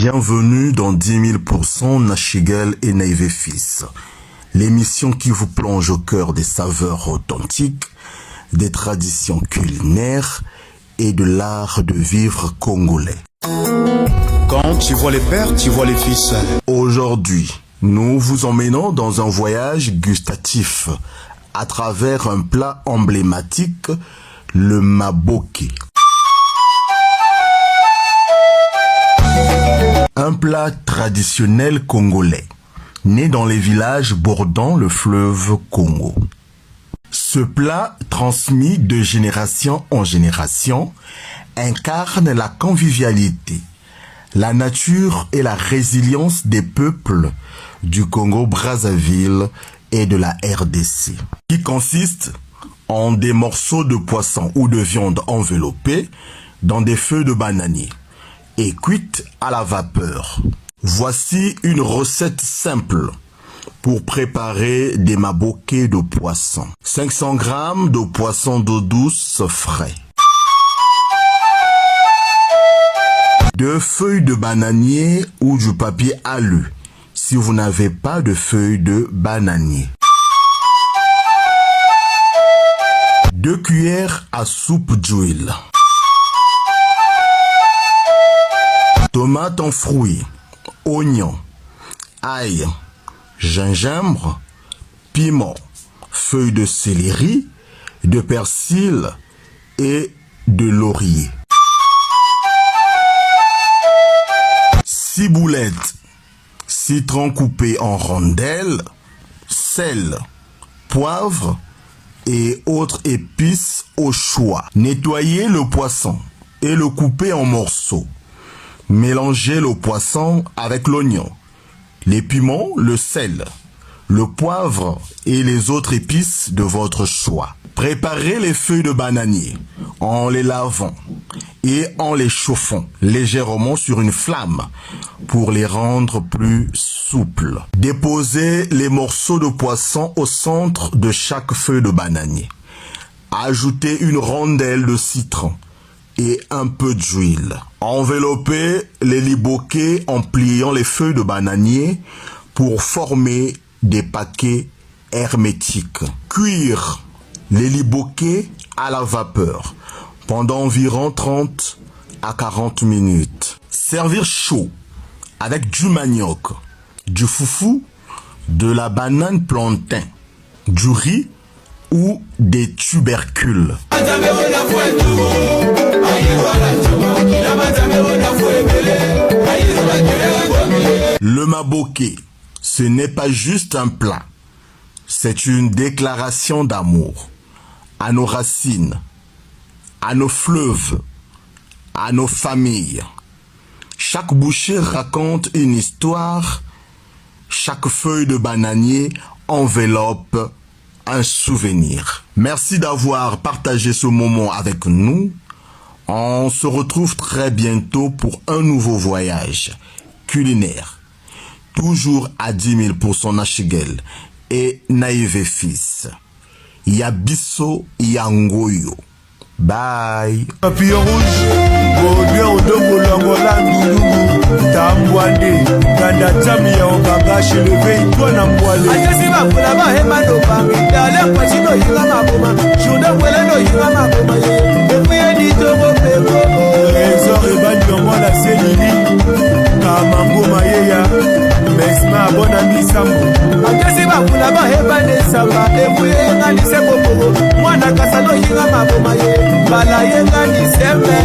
Bienvenue dans 10 000% Nachigel et Naïve Fils, l'émission qui vous plonge au cœur des saveurs authentiques, des traditions culinaires et de l'art de vivre congolais. Quand tu vois les pères, tu vois les fils. Aujourd'hui, nous vous emmenons dans un voyage gustatif à travers un plat emblématique, le maboké. Un plat traditionnel congolais, né dans les villages bordant le fleuve Congo. Ce plat, transmis de génération en génération, incarne la convivialité, la nature et la résilience des peuples du Congo-Brazzaville et de la RDC, qui consiste en des morceaux de poisson ou de viande enveloppés dans des feuilles de bananier et cuite à la vapeur. Voici une recette simple pour préparer des mabokés de poisson. 500 g de poisson d'eau douce frais. 2 feuilles de bananier ou du papier alu si vous n'avez pas de feuilles de bananier. 2 cuillères à soupe d'huile. Tomates en fruits, oignons, ail, gingembre, piment, feuilles de céleri, de persil et de laurier. Ciboulette, citron coupé en rondelles, sel, poivre et autres épices au choix. Nettoyez le poisson et le coupez en morceaux. Mélangez le poisson avec l'oignon, les piments, le sel, le poivre et les autres épices de votre choix. Préparez les feuilles de bananier en les lavant et en les chauffant légèrement sur une flamme pour les rendre plus souples. Déposez les morceaux de poisson au centre de chaque feuille de bananier. Ajoutez une rondelle de citron et un peu d'huile. Enveloppez les libokés en pliant les feuilles de bananier pour former des paquets hermétiques. Cuire les libokés à la vapeur pendant environ 30 à 40 minutes. Servir chaud avec du manioc, du foufou, de la banane plantain, du riz ou des tubercules. Le maboké, ce n'est pas juste un plat, c'est une déclaration d'amour à nos racines, à nos fleuves, à nos familles. Chaque bouchée raconte une histoire, chaque feuille de bananier enveloppe un souvenir. Merci d'avoir partagé ce moment avec nous. On se retrouve très bientôt pour un nouveau voyage culinaire. Toujours à 10 000% Nachigel et Naïve Fils. Yabiso Yangoyo. Bye. Papillon rouge, Gaudion Dogolangola Ndoulou, Tambouane, Ganda Tamia Okanga, chez le veille, toi Namboile. Ayasiba Poulaba, Hemano Bangi, Dale Pachino Yiramaboma, Jouda Weleno Yiramaboma, et puis Edito Bopego. Trésor et Bagnon, la Céline, Kamango Mayeya, Mesma, bon ami Sambo. Ayasiba Poulaba, Hebane Samba, et puis Enani Sebo, Mwana Kasano Yiramaboma, Bala yenga ni sembe